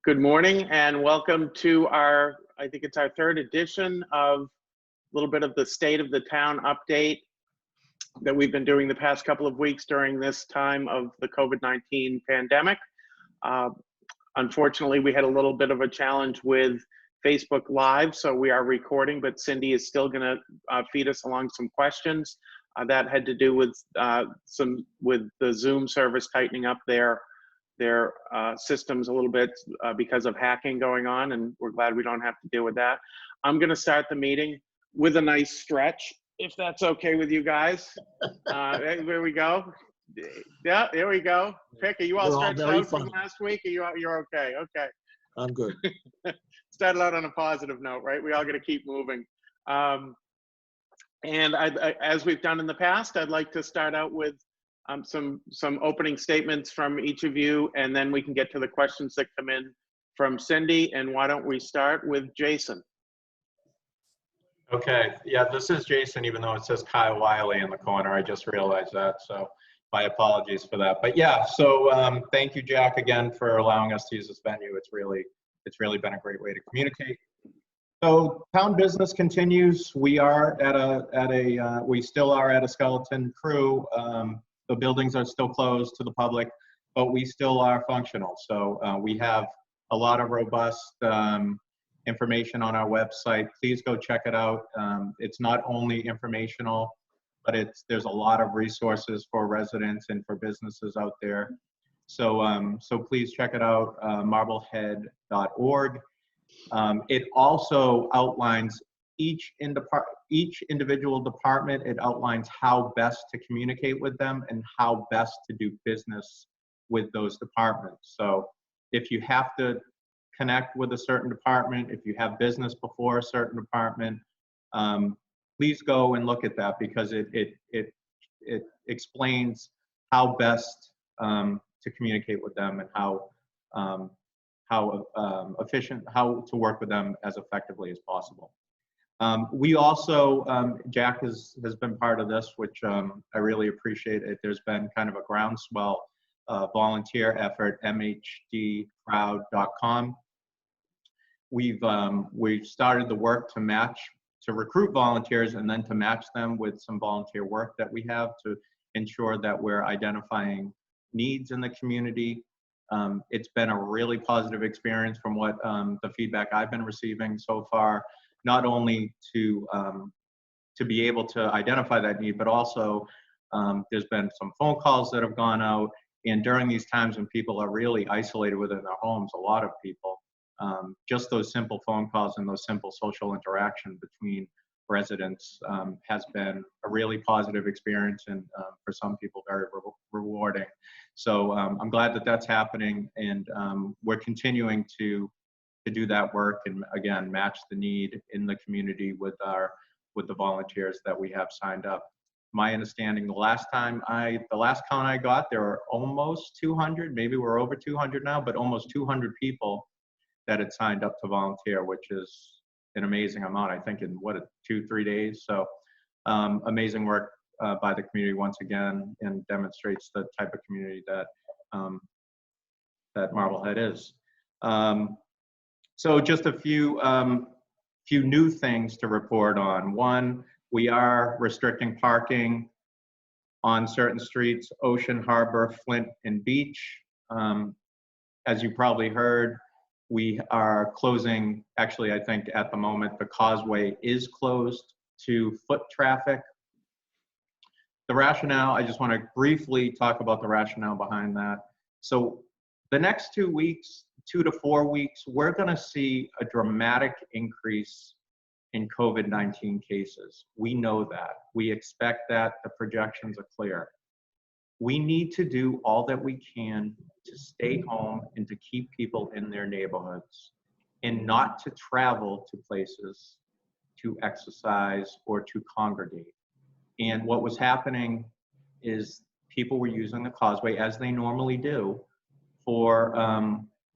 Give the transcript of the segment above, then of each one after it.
Good morning and welcome to our, I think it's our third edition of a little bit of the state of the town update that we've been doing the past couple of weeks during this time of the COVID-19 pandemic. Unfortunately, we had a little bit of a challenge with Facebook Live, so we are recording, but Cindy is still gonna feed us along some questions. That had to do with the Zoom service tightening up their systems a little bit because of hacking going on, and we're glad we don't have to deal with that. I'm going to start the meeting with a nice stretch, if that's okay with you guys. There we go. Yeah, there we go. Pick, are you all stretched out from last week? You're okay? Okay. I'm good. Started out on a positive note, right? We all got to keep moving. And as we've done in the past, I'd like to start out with some opening statements from each of you, and then we can get to the questions that come in from Cindy. And why don't we start with Jason? Okay, yeah, this is Jason, even though it says Kyle Wiley in the corner. I just realized that, so my apologies for that. But yeah, so thank you, Jack, again for allowing us to use this venue. It's really been a great way to communicate. So town business continues. We are we still are at a skeleton crew. The buildings are still closed to the public, but we still are functional. So we have a lot of robust information on our website. Please go check it out. It's not only informational, but there's a lot of resources for residents and for businesses out there. So please check it out, marblehead.org. It also outlines each individual department. It outlines how best to communicate with them and how best to do business with those departments. So if you have to connect with a certain department, if you have business before a certain department, please go and look at that, because it explains how best to communicate with them and how to work with them as effectively as possible. We also, Jack has been part of this, which I really appreciate it. There's been kind of a groundswell volunteer effort, mhdcrowd.com. We've started the work to recruit volunteers and then to match them with some volunteer work that we have to ensure that we're identifying needs in the community. It's been a really positive experience from what the feedback I've been receiving so far. Not only to be able to identify that need, but also there's been some phone calls that have gone out. And during these times when people are really isolated within their homes, a lot of people, just those simple phone calls and those simple social interaction between residents has been a really positive experience, and for some people very rewarding. So I'm glad that that's happening, and we're continuing to do that work and again match the need in the community with the volunteers that we have signed up. My understanding, the last count I got, there were almost 200, maybe we're over 200 now, but almost 200 people that had signed up to volunteer, which is an amazing amount, I think, in 2-3 days. So amazing work by the community once again, and demonstrates the type of community that Marblehead is. So just a few new things to report on. One, we are restricting parking on certain streets: Ocean, Harbor, Flint, and Beach. As you probably heard, we are closing, actually I think at the moment the Causeway is closed to foot traffic. The rationale, I just want to briefly talk about the rationale behind that. So the next 2 weeks, 2 to 4 weeks, we're going to see a dramatic increase in COVID-19 cases. We know that. We expect that. The projections are clear. We need to do all that we can to stay home and to keep people in their neighborhoods, and not to travel to places to exercise or to congregate. And what was happening is people were using the Causeway, as they normally do, for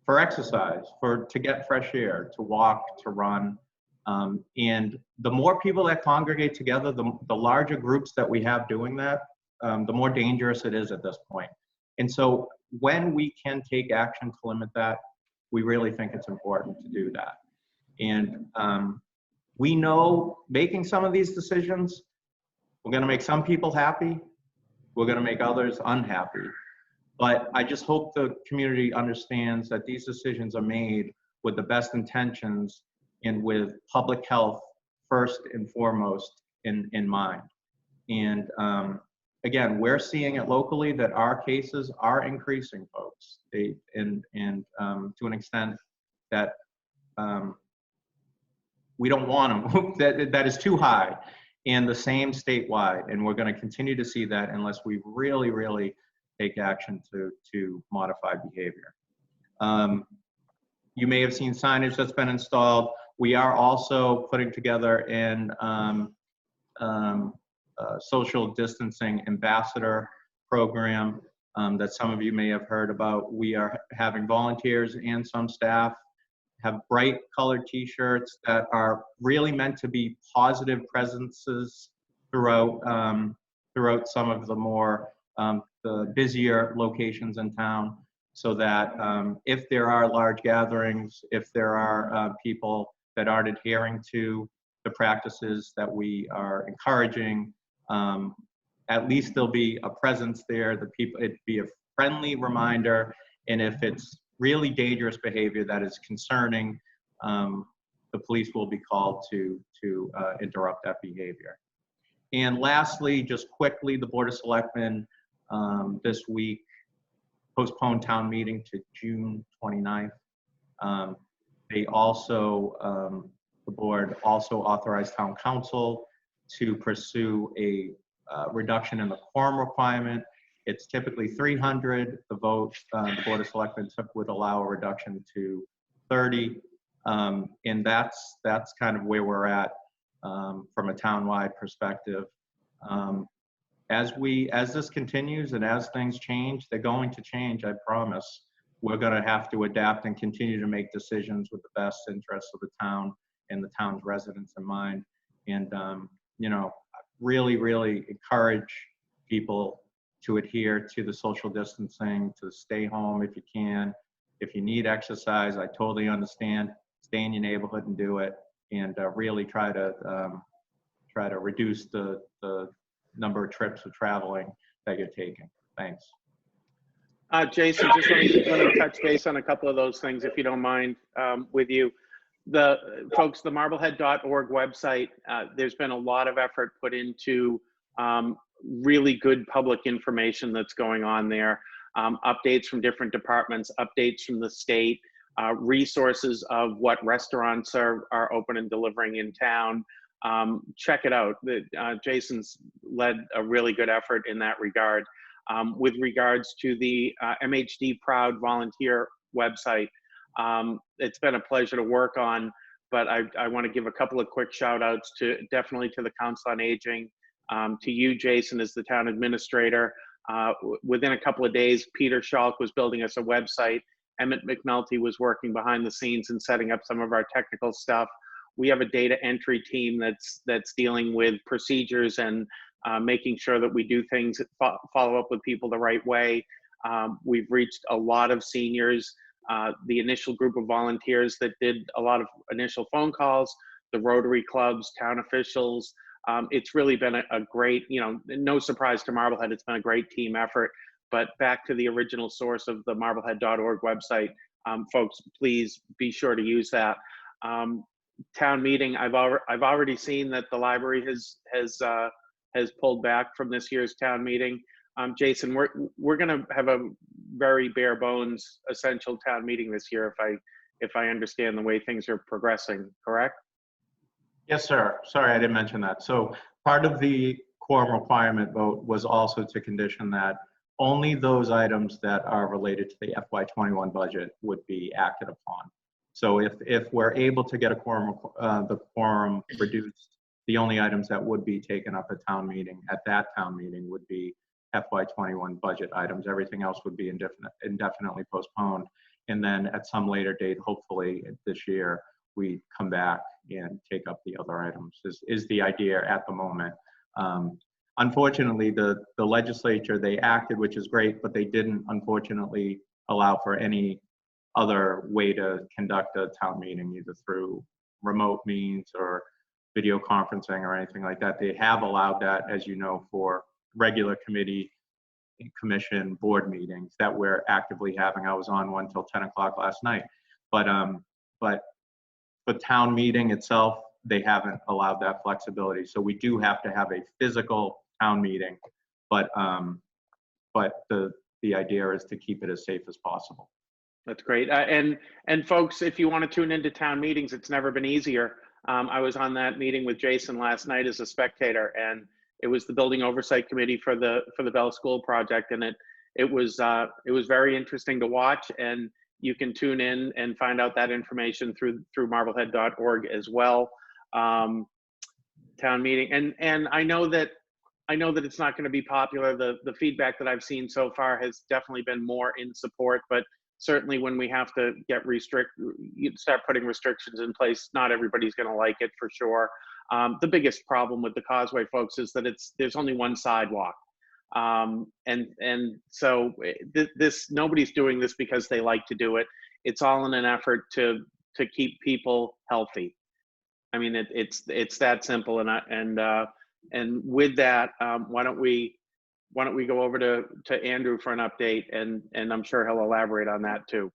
exercise, to get fresh air, to walk, to run. And the more people that congregate together, the larger groups that we have doing that, the more dangerous it is at this point. And so when we can take action to limit that, we really think it's important to do that. And we know making some of these decisions, we're going to make some people happy, we're going to make others unhappy. But I just hope the community understands that these decisions are made with the best intentions and with public health first and foremost in mind. And again, we're seeing it locally that our cases are increasing, folks. To an extent that we don't want them. that is too high, and the same statewide. And we're going to continue to see that unless we really, really take action to modify behavior. You may have seen signage that's been installed. We are also putting together an social distancing ambassador program that some of you may have heard about. We are having volunteers and some staff have bright colored t-shirts that are really meant to be positive presences throughout some of the more the busier locations in town, so that if there are large gatherings, if there are people that aren't adhering to the practices that we are encouraging, at least there'll be a presence there. It'd be a friendly reminder, and if it's really dangerous behavior that is concerning, the police will be called to interrupt that behavior. And lastly, just quickly, the Board of Selectmen this week postponed town meeting to June 29th. They also, the board also authorized town council to pursue a reduction in the quorum requirement. It's typically 300. The vote the Board of Selectmen took would allow a reduction to 30. And that's kind of where we're at from a townwide perspective. As this continues and as things change, they're going to change, I promise. We're going to have to adapt and continue to make decisions with the best interests of the town and the town's residents in mind. And, you know, really, really encourage people to adhere to the social distancing, to stay home if you can. If you need exercise, I totally understand. Stay in your neighborhood and do it, and really try to reduce the number of trips of traveling that you're taking. Thanks. Jason, just let me touch base on a couple of those things, if you don't mind, with you. The folks, the Marblehead.org website, there's been a lot of effort put into really good public information that's going on there. Updates from different departments, updates from the state, resources of what restaurants are open and delivering in town. Check it out. Jason's led a really good effort in that regard. With regards to the MHD Proud volunteer website, it's been a pleasure to work on, but I want to give a couple of quick shout outs definitely to the Council on Aging, to you, Jason, as the town administrator. Within a couple of days, Peter Schalk was building us a website. Emmett McNulty was working behind the scenes and setting up some of our technical stuff. We have a data entry team that's dealing with procedures and making sure that we do things, follow up with people the right way. We've reached a lot of seniors. The initial group of volunteers that did a lot of initial phone calls, the Rotary clubs, town officials. It's really been a great, you know, no surprise to Marblehead, it's been a great team effort. But back to the original source of the Marblehead.org website, folks, please be sure to use that. Town meeting, I've already seen that the library has pulled back from this year's town meeting. Jason, we're going to have a very bare bones essential town meeting this year, if I understand the way things are progressing, correct? Yes, sir. Sorry, I didn't mention that. So part of the quorum requirement vote was also to condition that only those items that are related to the FY21 budget would be acted upon. So if we're able to get a quorum, the quorum reduced, the only items that would be taken up at that town meeting would be FY21 budget items. Everything else would be indefinitely postponed. And then at some later date, hopefully this year, we come back and take up the other items is the idea at the moment. Unfortunately, the legislature, they acted, which is great, but they didn't, unfortunately, allow for any other way to conduct a town meeting, either through remote means or video conferencing or anything like that. They have allowed that, as you know, for regular committee, commission, board meetings that we're actively having. I was on one till 10 o'clock last night. But the town meeting itself, they haven't allowed that flexibility. So we do have to have a physical town meeting, but the idea is to keep it as safe as possible. That's great. And folks, if you want to tune into town meetings, it's never been easier. I was on that meeting with Jason last night as a spectator, and it was the Building Oversight Committee for the Bell School project, and it was very interesting to watch. And you can tune in and find out that information through marblehead.org as well. Town meeting, and I know that it's not going to be popular. The feedback that I've seen so far has definitely been more in support, but certainly when we have to start putting restrictions in place, not everybody's going to like it, for sure. The biggest problem with the Causeway, folks, is that there's only one sidewalk. And so nobody's doing this because they like to do it. It's all in an effort to keep people healthy. I mean, it's that simple. And with that, why don't we go over to Andrew for an update, and I'm sure he'll elaborate on that too.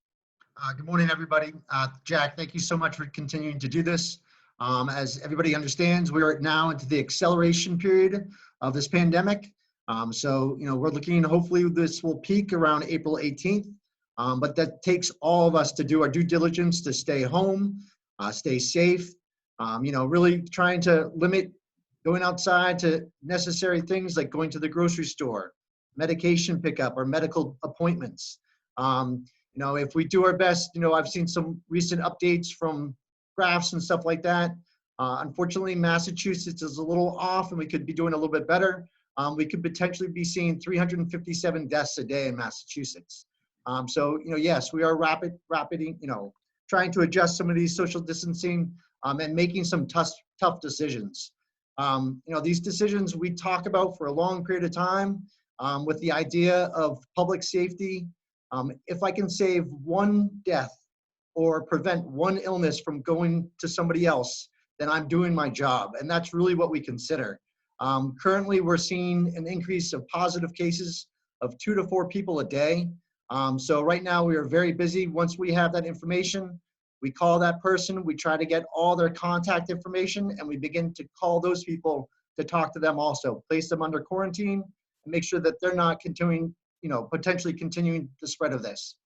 Good morning, everybody. Jack, thank you so much for continuing to do this. As everybody understands, we are now into the acceleration period of this pandemic. So, we're looking, hopefully this will peak around April 18th, but that takes all of us to do our due diligence to stay home, stay safe, really trying to limit going outside to necessary things like going to the grocery store, medication pickup, or medical appointments. If we do our best, I've seen some recent updates from graphs and stuff like that. Unfortunately, Massachusetts is a little off, and we could be doing a little bit better. We could potentially be seeing 357 deaths a day in Massachusetts. So, yes, we are trying to adjust some of these social distancing and making some tough decisions. These decisions we talk about for a long period of time with the idea of public safety. If I can save one death or prevent one illness from going to somebody else, then I'm doing my job. And that's really what we consider. Currently, we're seeing an increase of positive cases of 2 to 4 people a day. So right now we are very busy. Once we have that information, we call that person, we try to get all their contact information, and we begin to call those people to talk to them also, place them under quarantine, and make sure that they're not potentially continuing the spread of this.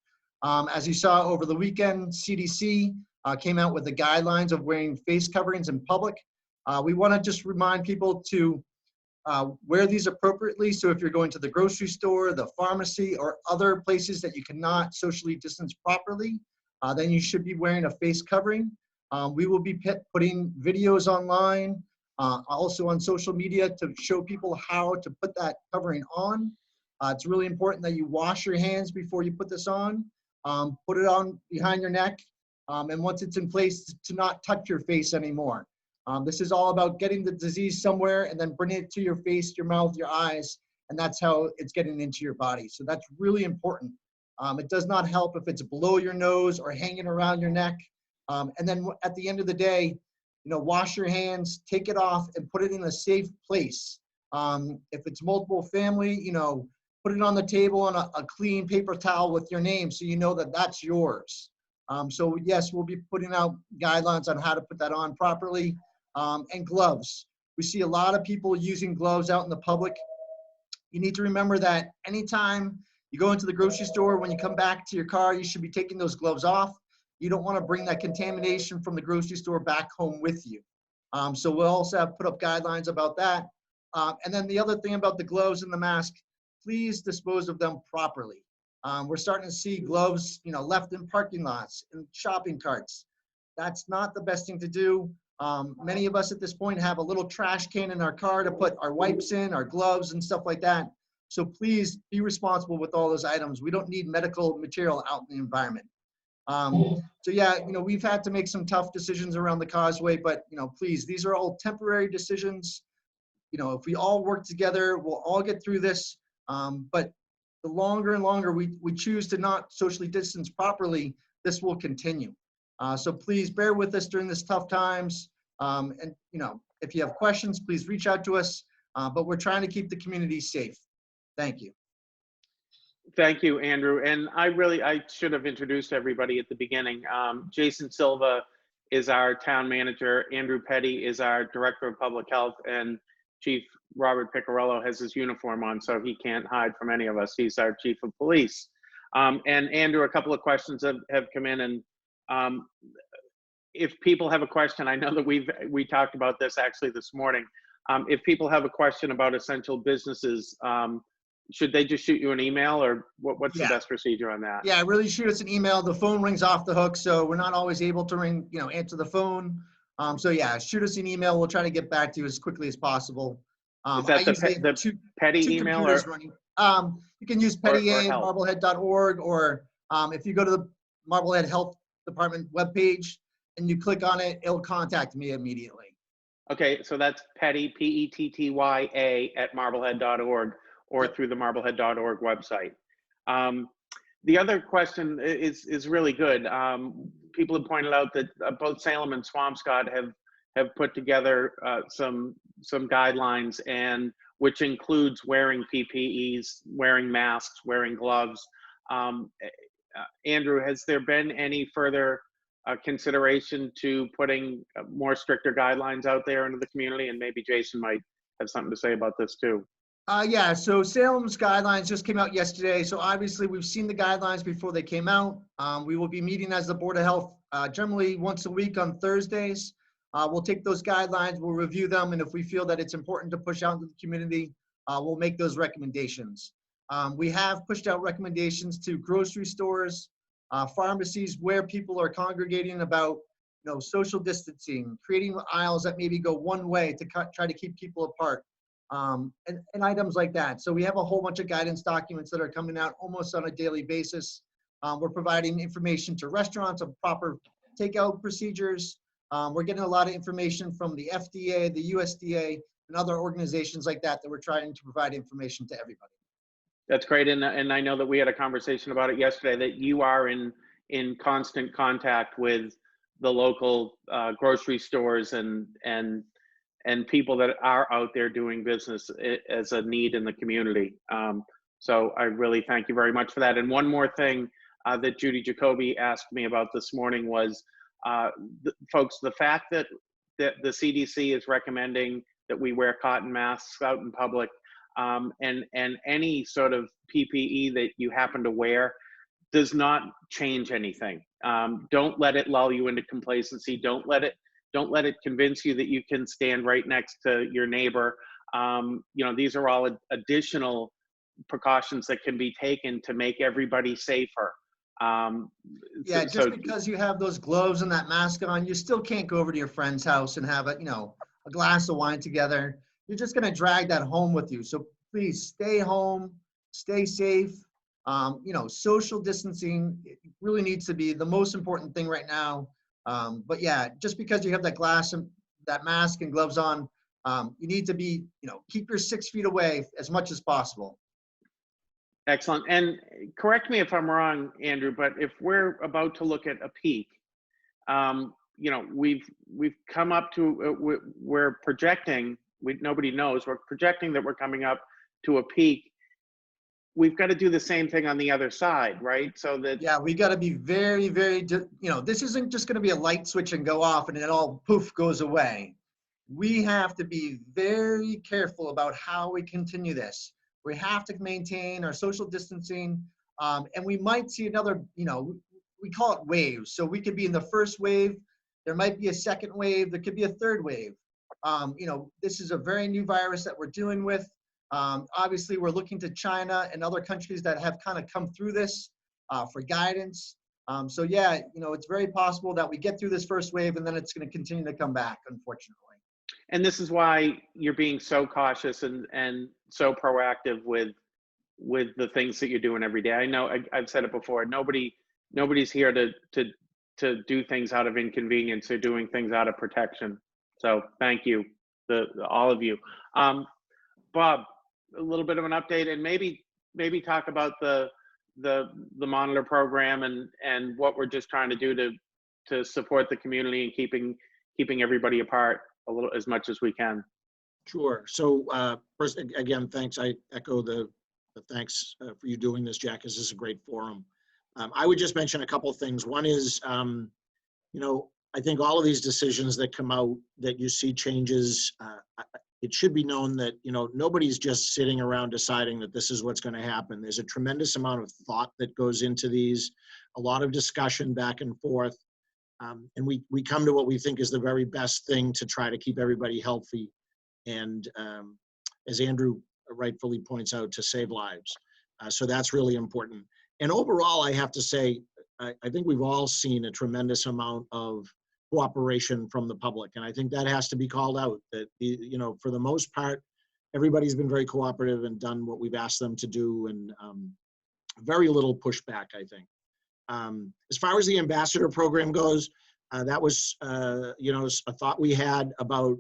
As you saw over the weekend, CDC came out with the guidelines of wearing face coverings in public. We want to just remind people to wear these appropriately. So if you're going to the grocery store, the pharmacy, or other places that you cannot socially distance properly, then you should be wearing a face covering. We will be putting videos online, also on social media, to show people how to put that covering on. It's really important that you wash your hands before you put this on. Put it on behind your neck, and once it's in place, to not touch your face anymore. This is all about getting the disease somewhere and then bringing it to your face, your mouth, your eyes, and that's how it's getting into your body. So that's really important. It does not help if it's below your nose or hanging around your neck. And then at the end of the day, wash your hands, take it off, and put it in a safe place. If it's multiple family, put it on the table on a clean paper towel with your name, so you know that that's yours. So yes, we'll be putting out guidelines on how to put that on properly. And gloves. We see a lot of people using gloves out in the public. You need to remember that anytime you go into the grocery store, when you come back to your car, you should be taking those gloves off. You don't want to bring that contamination from the grocery store back home with you. So we'll also have put up guidelines about that. And then the other thing about the gloves and the mask, please dispose of them properly. We're starting to see gloves, left in parking lots and shopping carts. That's not the best thing to do. Many of us at this point have a little trash can in our car to put our wipes in, our gloves and stuff like that. So please be responsible with all those items. We don't need medical material out in the environment. So yeah, we've had to make some tough decisions around the Causeway, but please, these are all temporary decisions. If we all work together, we'll all get through this. But the longer and longer we choose to not socially distance properly, this will continue. So please bear with us during this tough times. And if you have questions, please reach out to us. But we're trying to keep the community safe. Thank you. Thank you, Andrew. And I should have introduced everybody at the beginning. Jason Silva is our town manager. Andrew Petty is our director of public health, and Chief Robert Picariello has his uniform on, so he can't hide from any of us. He's our chief of police. And Andrew, a couple of questions have come in, and if people have a question, I know that we talked about this actually this morning. If people have a question about essential businesses, should they just shoot you an email, or what's the best procedure on that? Yeah, really shoot us an email. The phone rings off the hook, so we're not always able to answer the phone. So yeah, shoot us an email. We'll try to get back to you as quickly as possible. Is that the Petty email? Or? You can use Picariello@marblehead.org, or if you go to the Marblehead Health Department webpage and you click on it, it'll contact me immediately. Okay, so that's Petty, P-E-T-T-Y-A @marblehead.org, or through the marblehead.org website. The other question is really good. People have pointed out that both Salem and Swampscott have put together some guidelines, and which includes wearing PPEs, wearing masks, wearing gloves. Andrew, has there been any further consideration to putting more stricter guidelines out there into the community? And maybe Jason might have something to say about this too. Yeah, so Salem's guidelines just came out yesterday. So obviously we've seen the guidelines before they came out. We will be meeting as the Board of Health generally once a week on Thursdays. We'll take those guidelines, we'll review them, and if we feel that it's important to push out into the community, we'll make those recommendations. We have pushed out recommendations to grocery stores, pharmacies, where people are congregating, about social distancing, creating aisles that maybe go one way to try to keep people apart. And items like that. So we have a whole bunch of guidance documents that are coming out almost on a daily basis. We're providing information to restaurants of proper takeout procedures. We're getting a lot of information from the FDA, the USDA, and other organizations like that we're trying to provide information to everybody. That's great, and I know that we had a conversation about it yesterday, that you are in constant contact with the local grocery stores and people that are out there doing business as a need in the community. So I really thank you very much for that. And one more thing that Judy Jacoby asked me about this morning was, folks, the fact that the CDC is recommending that we wear cotton masks out in public, and any sort of PPE that you happen to wear does not change anything. Don't let it lull you into complacency. Don't let it convince you that you can stand right next to your neighbor. These are all additional precautions that can be taken to make everybody safer. Because you have those gloves and that mask on, you still can't go over to your friend's house and have a glass of wine together. You're just going to drag that home with you. So please stay home, stay safe. Social distancing really needs to be the most important thing right now. But yeah, just because you have that glass and that mask and gloves on, you need to be, keep your 6 feet away as much as possible. Excellent. And correct me if I'm wrong, Andrew, but if we're about to look at a peak, we've come up to, we're projecting, nobody knows, we're projecting that we're coming up to a peak. We've got to do the same thing on the other side, right? So that we got to be very, very, this isn't just going to be a light switch and go off and it all poof goes away. We have to be very careful about how we continue this. We have to maintain our social distancing, and we might see another, we call it waves. So we could be in the first wave. There might be a second wave. There could be a third wave. This is a very new virus that we're dealing with. Obviously, we're looking to China and other countries that have kind of come through this for guidance. So yeah, it's very possible that we get through this first wave and then it's going to continue to come back, unfortunately. And this is why you're being so cautious and so proactive with the things that you're doing every day. I know I've said it before. Nobody's here to do things out of inconvenience. They're doing things out of protection. So thank you, all of you. Bob, a little bit of an update, and maybe talk about the the monitor program and what we're just trying to do to support the community and keeping everybody apart a little as much as we can. Sure. So first, again, thanks. I echo the thanks for you doing this, Jack. This is a great forum. I would just mention a couple of things. One is, you know, I think all of these decisions that come out that you see changes, it should be known that, you know, nobody's just sitting around deciding that this is what's going to happen. There's a tremendous amount of thought that goes into these, a lot of discussion back and forth. And we come to what we think is the very best thing to try to keep everybody healthy. And as Andrew rightfully points out, to save lives. So that's really important. And overall, I have to say, I think we've all seen a tremendous amount of cooperation from the public. And I think that has to be called out, that, you know, for the most part, everybody's been very cooperative and done what we've asked them to do, and very little pushback, I think. As far as the ambassador program goes, that was, you know, a thought we had about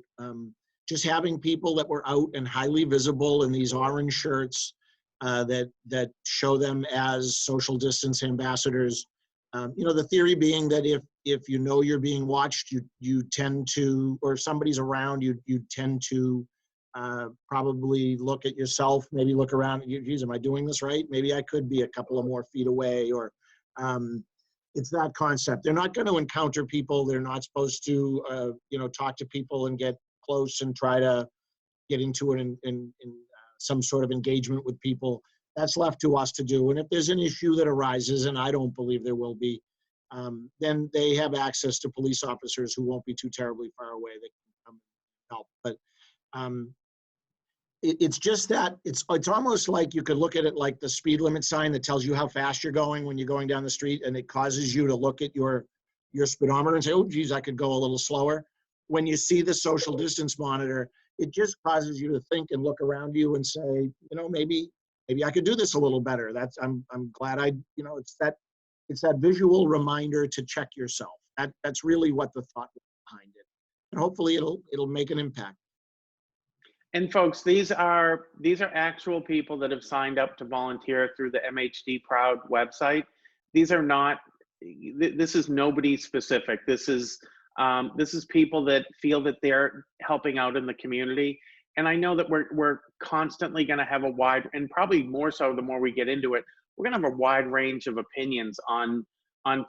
just having people that were out and highly visible in these orange shirts that show them as social distance ambassadors. You know, the theory being that if you know you're being watched, you tend to, or if somebody's around, you tend to probably look at yourself, maybe look around, geez, am I doing this right? Maybe I could be a couple of more feet away, or it's that concept. They're not going to encounter people. They're not supposed to, you know, talk to people and get close and try to get into it in some sort of engagement with people. That's left to us to do. And if there's an issue that arises, and I don't believe there will be, then they have access to police officers who won't be too terribly far away that can come and help. But it's just that it's almost like you could look at it like the speed limit sign that tells you how fast you're going when you're going down the street, and it causes you to look at your speedometer and say, oh, geez, I could go a little slower. When you see the social distance monitor, it just causes you to think and look around you and say, you know, maybe I could do this a little better. I'm glad you know, it's that visual reminder to check yourself. That's really what the thought behind it. And hopefully it'll make an impact. And folks, these are actual people that have signed up to volunteer through the MHD Proud website. These are not, this is nobody specific. This is people that feel that they're helping out in the community. And I know that we're constantly going to have a wide, and probably more so the more we get into it, we're going to have a wide range of opinions on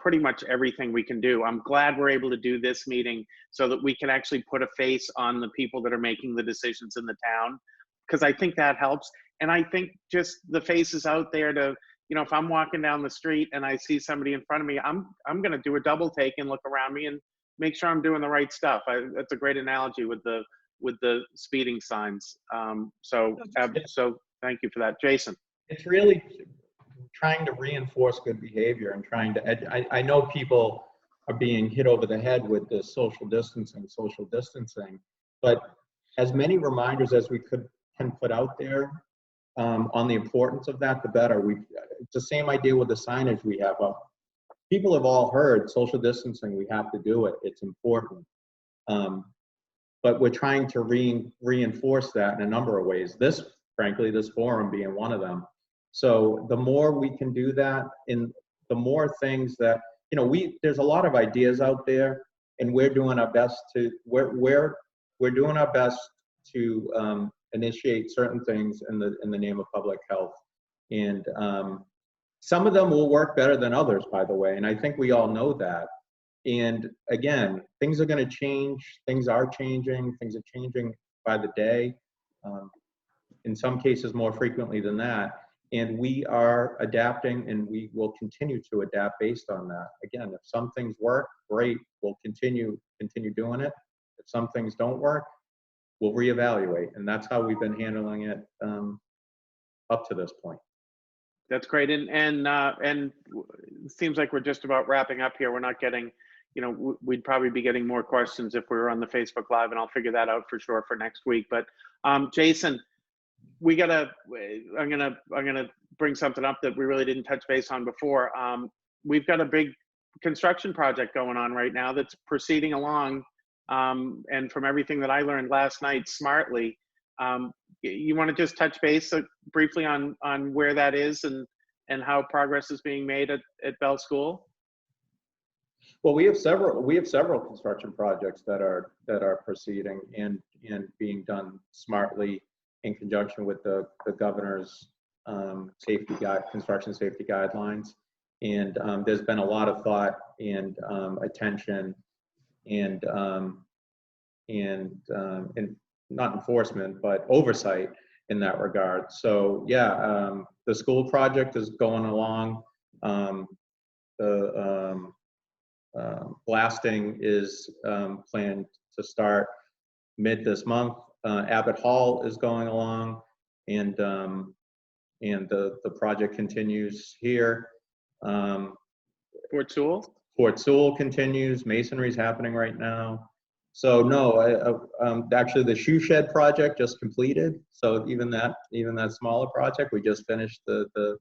pretty much everything we can do. I'm glad we're able to do this meeting so that we can actually put a face on the people that are making the decisions in the town, because I think that helps. And I think just the faces out there to, you know, if I'm walking down the street and I see somebody in front of me, I'm going to do a double take and look around me and make sure I'm doing the right stuff. That's a great analogy with the speeding signs. So thank you for that, Jason. It's really trying to reinforce good behavior and trying to, I know people are being hit over the head with this social distancing, but as many reminders as we can put out there on the importance of that, the better. It's the same idea with the signage we have up. People have all heard social distancing, we have to do it, it's important. But we're trying to reinforce that in a number of ways. Frankly, this forum being one of them. So the more we can do that, and the more things that, you know, there's a lot of ideas out there, and we're doing our best to, we're doing our best to initiate certain things in the name of public health. And some of them will work better than others, by the way, and I think we all know that. And again, things are going to change. Things are changing. Things are changing by the day. In some cases, more frequently than that. And we are adapting, and we will continue to adapt based on that. Again, if some things work, great. We'll continue doing it. If some things don't work, we'll reevaluate. And that's how we've been handling it up to this point. That's great. And it seems like we're just about wrapping up here. We're not getting, you know, we'd probably be getting more questions if we were on the Facebook Live, and I'll figure that out for sure for next week. But Jason, I'm gonna bring something up that we really didn't touch base on before. We've got a big construction project going on right now that's proceeding along, and from everything that I learned last night, smartly. You want to just touch base briefly on where that is and how progress is being made at Bell School? Well, we have several construction projects that are proceeding and being done smartly in conjunction with the governor's construction safety guidelines. And there's been a lot of thought and attention and not enforcement, but oversight in that regard. So yeah, the school project is going along. Blasting is planned to start mid this month. Abbott Hall is going along, and the project continues here. Fort Sewell? Fort Sewell continues. Masonry is happening right now. So no, actually the shoe shed project just completed. So even that smaller project, we just finished the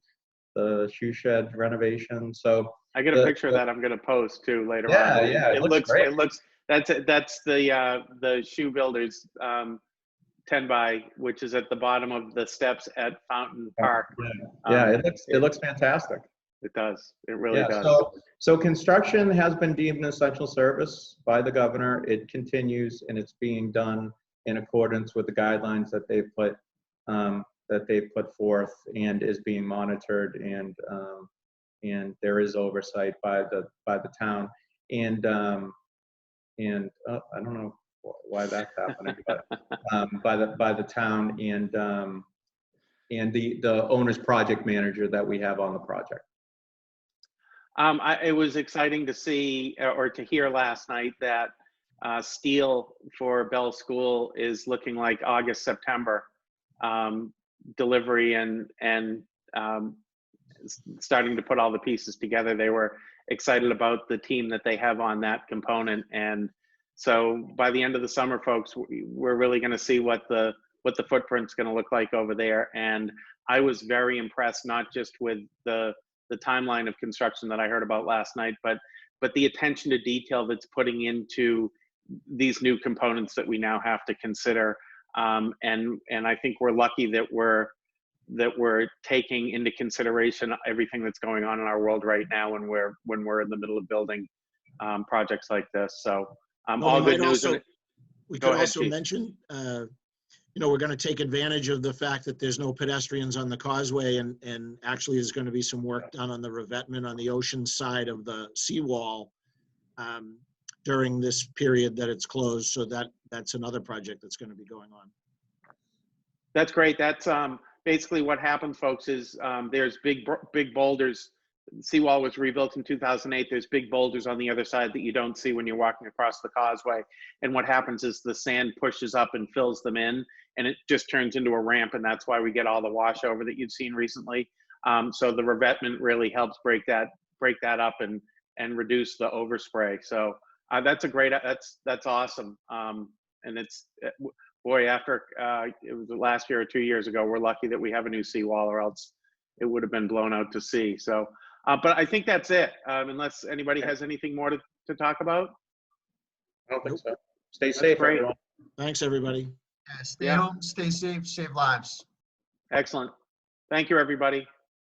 shoe shed renovation. So I get a picture of that I'm going to post too later on. Yeah, it looks great. It looks, that's the shoe builders 10 by, which is at the bottom of the steps at Fountain Park. Yeah, it looks fantastic. It does. It really does. So construction has been deemed an essential service by the governor. It continues, and it's being done in accordance with the guidelines that they've put forth, and is being monitored, and there is oversight by the town. And I don't know why that's happening, but by the town and the owner's project manager that we have on the project. It was exciting to see or to hear last night that steel for Bell School is looking like August, September delivery, and starting to put all the pieces together. They were excited about the team that they have on that component, and so by the end of the summer, folks, we're really going to see what the footprint's going to look like over there. And I was very impressed, not just with the timeline of construction that I heard about last night, but the attention to detail that's putting into these new components that we now have to consider. And I think we're lucky that we're taking into consideration everything that's going on in our world right now when we're in the middle of building projects like this. So all good news. We could also mention, we're going to take advantage of the fact that there's no pedestrians on the causeway, and actually there's going to be some work done on the revetment on the ocean side of the seawall during this period that it's closed. So that's another project that's going to be going on. That's great. That's basically what happens, folks, is there's big boulders. The seawall was rebuilt in 2008. There's big boulders on the other side that you don't see when you're walking across the causeway. And what happens is the sand pushes up and fills them in, and it just turns into a ramp. And that's why we get all the wash over that you've seen recently. So the revetment really helps break that up and reduce the overspray. So that's awesome. And it's, boy, after it was last year or 2 years ago, we're lucky that we have a new seawall, or else it would have been blown out to sea. So, but I think that's it, unless anybody has anything more to talk about. I don't think so. Stay safe, everyone. Thanks, everybody. Yeah, stay home, stay safe, save lives. Excellent. Thank you, everybody.